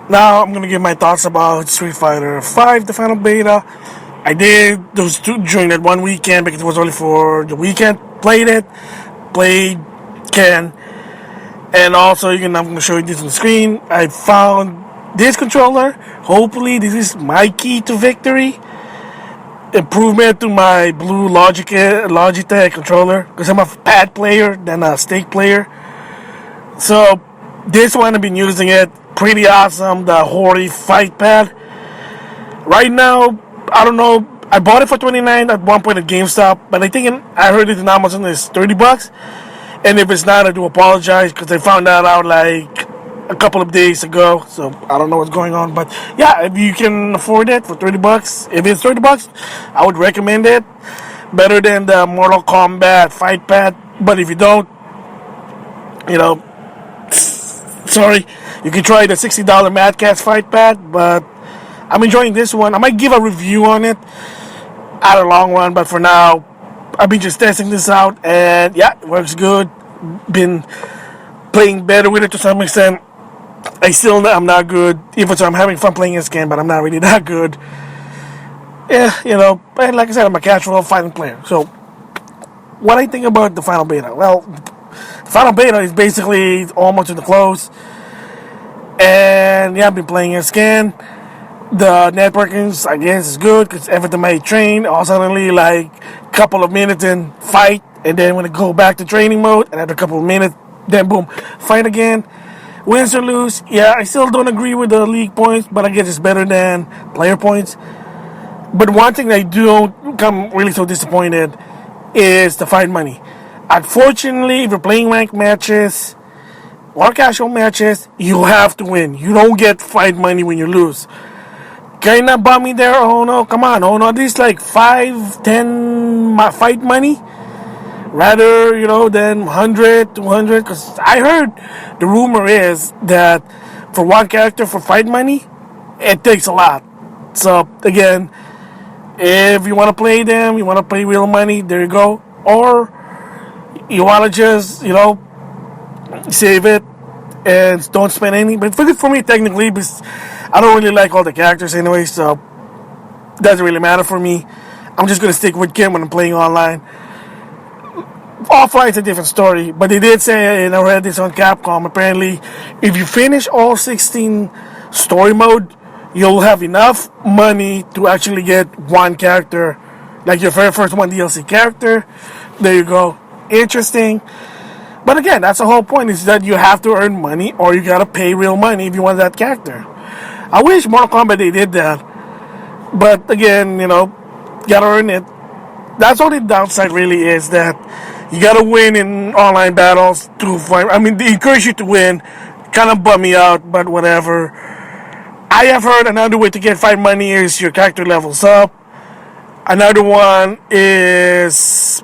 Now I'm gonna give my thoughts about Street Fighter 5, the final beta. I did those two during that one weekend because it was only for the weekend. Played Ken, and also I'm gonna show you this on the screen. I found this controller. Hopefully, this is my key to victory. Improvement to my blue Logitech controller because I'm a pad player than a stick player. So this one I've been using it. Pretty awesome. The Hori Fight Pad. Right now, I don't know. I bought it for 29 at one point at GameStop, but I heard it in Amazon is $30. And if it's not, I do apologize because I found that out like a couple of days ago. So I don't know what's going on, but yeah, if you can afford it for $30, if it's $30, I would recommend it. Better than the Mortal Kombat Fight Pad. But if you don't, you know, sorry, you can try the $60 Mad Catz Fight Pad. But I'm enjoying this one. I might give a review on it at a long run, but for now, I've been just testing this out, and yeah, it works good. Been playing better with it to some extent. I'm not good, even though I'm having fun playing this game, but I'm not really that good. Yeah, and like I said, I'm a casual fighting player. So, what I think about the final beta? Well, the final beta is basically almost to the close, and yeah, I've been playing this game. The networking, I guess, is good because every time I train, all suddenly like a couple of minutes in fight, and then when I go back to training mode, and after a couple of minutes, then boom, fight again. Wins or lose, yeah, I still don't agree with the league points, but I guess it's better than player points. But one thing that I don't come really so disappointed is the fight money. Unfortunately, if you're playing ranked matches or casual matches, you have to win. You don't get fight money when you lose. Kinda bummy there. Oh no, come on. Oh no, at least like 5, 10 fight money rather, than 100, 200. Because I heard the rumor is that for one character for fight money, it takes a lot. So again, if you want to play them, you want to play real money, there you go. Or you want to just, save it and don't spend any. But for me, technically, because I don't really like all the characters anyway, so it doesn't really matter for me. I'm just gonna stick with Kim when I'm playing online. Offline is a different story, but they did say, and I read this on Capcom, apparently, if you finish all 16 story mode, you'll have enough money to actually get one character, like your very first one DLC character. There you go. Interesting. But again, that's the whole point, is that you have to earn money or you gotta pay real money if you want that character. I wish Mortal Kombat they did that. But again, gotta earn it. That's all the downside really is, that you gotta win in online battles to fight. I mean, they encourage you to win. Kind of bum me out, but whatever. I have heard another way to get fight money is your character levels up. Another one is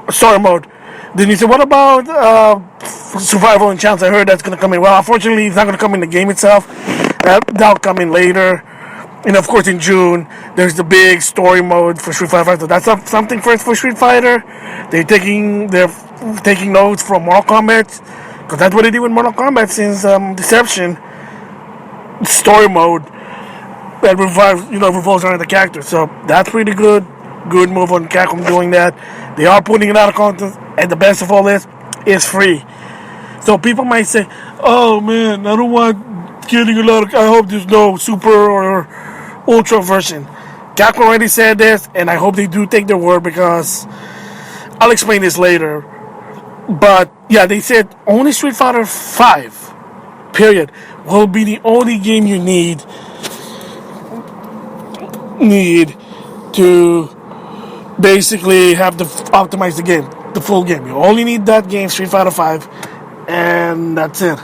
story mode. Then you say, what about survival and chance? I heard that's going to come in. Well, unfortunately, it's not going to come in the game itself. That'll come in later. And of course, in June, there's the big story mode for Street Fighter. So that's something first for Street Fighter. They're taking notes from Mortal Kombat, because that's what they did with Mortal Kombat since Deception. Story mode that revolves around the character. So that's pretty good. Good move on Capcom doing that. They are putting it out of content, and the best of all this is free. So people might say, "Oh man, I don't want getting a lot of. I hope there's no super or ultra version." Capcom already said this, and I hope they do take their word, because I'll explain this later. But yeah, they said only Street Fighter 5, period, will be the only game you need to basically have to optimize the game, the full game. You only need that game, Street Fighter 5, and that's it.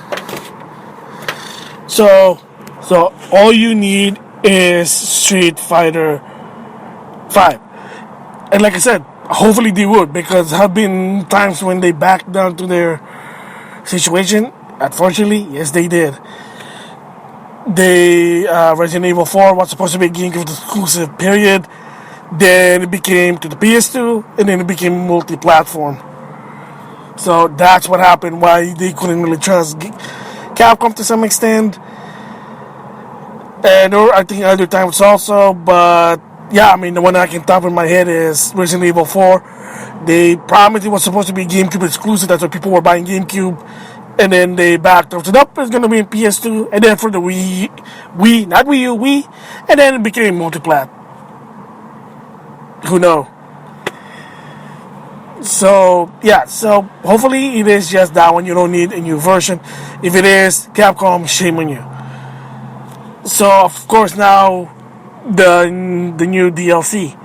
So all you need is Street Fighter 5. And like I said, hopefully they would, because there have been times when they backed down to their situation. Unfortunately, yes, they did. Resident Evil 4 was supposed to be a GameCube exclusive, period. Then it became to the PS2, and then it became multi-platform. So that's what happened, why they couldn't really trust Capcom to some extent. And there were, I think, other times also, but yeah, I mean, the one I can top in my head is Resident Evil 4. They promised it was supposed to be GameCube exclusive. That's why people were buying GameCube. And then they backed up. So nope, it's going to be in PS2. And then for the Wii, not Wii U, Wii. And then it became multiplat. Who knows? So yeah, so hopefully it is just that one. You don't need a new version. If it is, Capcom, shame on you. So of course now the new DLC.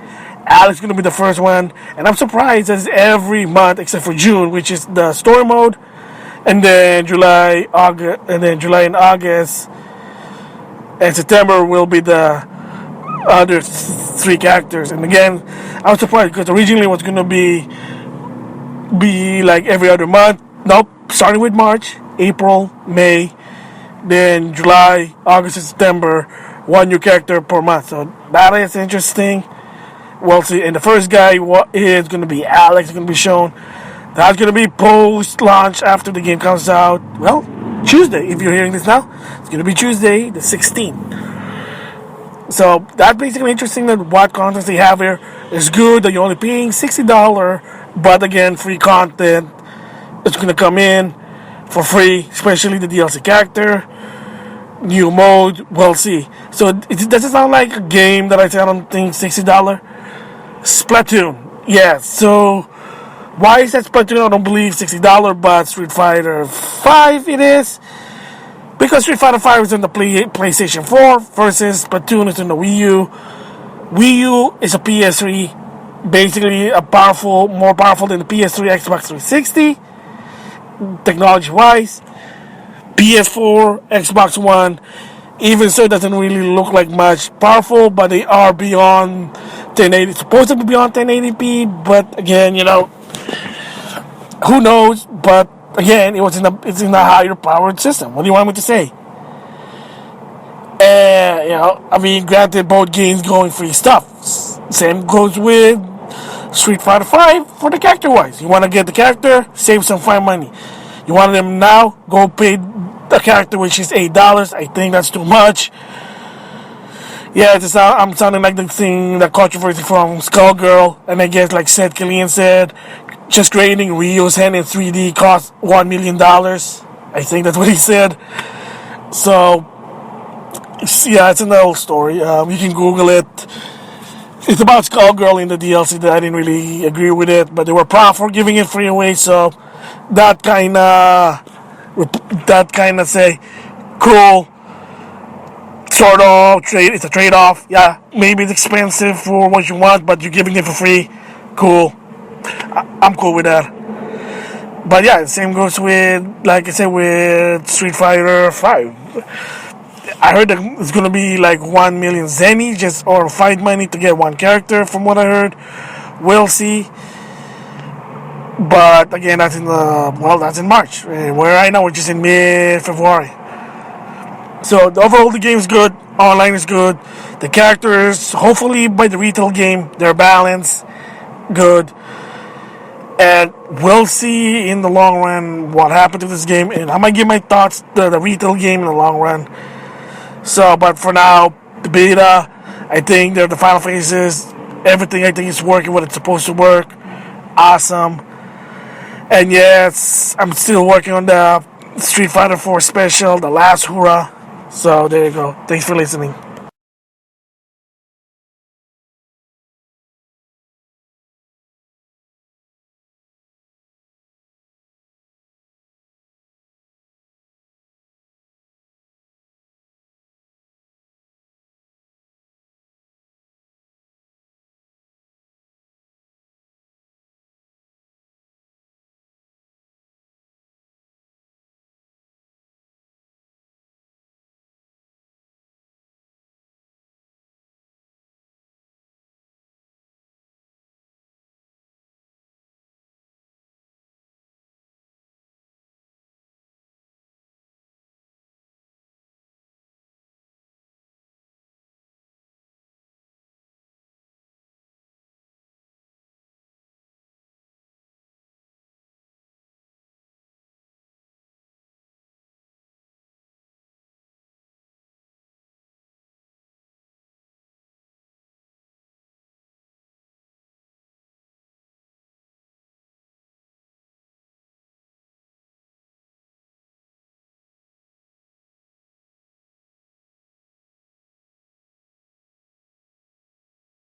Alex is gonna be the first one, and I'm surprised that it's every month except for June, which is the story mode, and then July, August, and then July and August, and September will be the other three characters. And again, I was surprised because originally it was gonna be like every other month. Nope, starting with March, April, May, then July, August, and September, one new character per month. So that is interesting. We'll see. And the first guy is going to be Alex, going to be shown. That's going to be post-launch after the game comes out. Well, Tuesday, if you're hearing this now. It's going to be Tuesday, the 16th. So that's basically interesting that what content they have here is good, that you're only paying $60, but again, free content. It's going to come in for free, especially the DLC character. New mode, we'll see. So it doesn't sound like a game that I say I don't think $60. Splatoon, yeah. So why is that Splatoon? I don't believe $60, but Street Fighter 5 it is. Because Street Fighter 5 is on the PlayStation 4 versus Splatoon is on the Wii U. Wii U is a PS3, basically more powerful than the PS3, Xbox 360, technology-wise. PS4, Xbox One, even so, it doesn't really look like much powerful, but they are beyond 1080. It's supposed to be beyond 1080p, but again, who knows? But again, it's in a higher powered system. What do you want me to say? I mean, granted, both games going free stuff. Same goes with Street Fighter 5 for the character wise. You want to get the character, save some fine money. You want them now, go pay the character, which is $8. I think that's too much. Yeah, I'm sounding like the controversy from Skullgirl, and I guess like Seth Killian said, just creating Ryo's hand in 3D cost $1 million. I think that's what he said. So, yeah, it's an old story. You can Google it. It's about Skullgirl in the DLC that I didn't really agree with it, but they were proud for giving it free away, so that kind of say cool sort of trade. It's a trade-off. Yeah, maybe it's expensive for what you want, but you're giving it for free. Cool. I'm cool with that. But yeah, the same goes with, like I said, with Street Fighter 5. I heard that it's gonna be like 1 million zenny, or fight money to get one character. From what I heard, we'll see. But again, that's in March. Where right now we're just in mid-February. So overall, the game's good. Online is good. The characters, hopefully by the retail game, they're balanced, good. And we'll see in the long run what happened to this game. And I might give my thoughts to the retail game in the long run. So, but for now, the beta, I think they're the final phases. Everything I think is working what it's supposed to work. Awesome. And yes, I'm still working on the Street Fighter 4 special, the last hurrah. So there you go. Thanks for listening.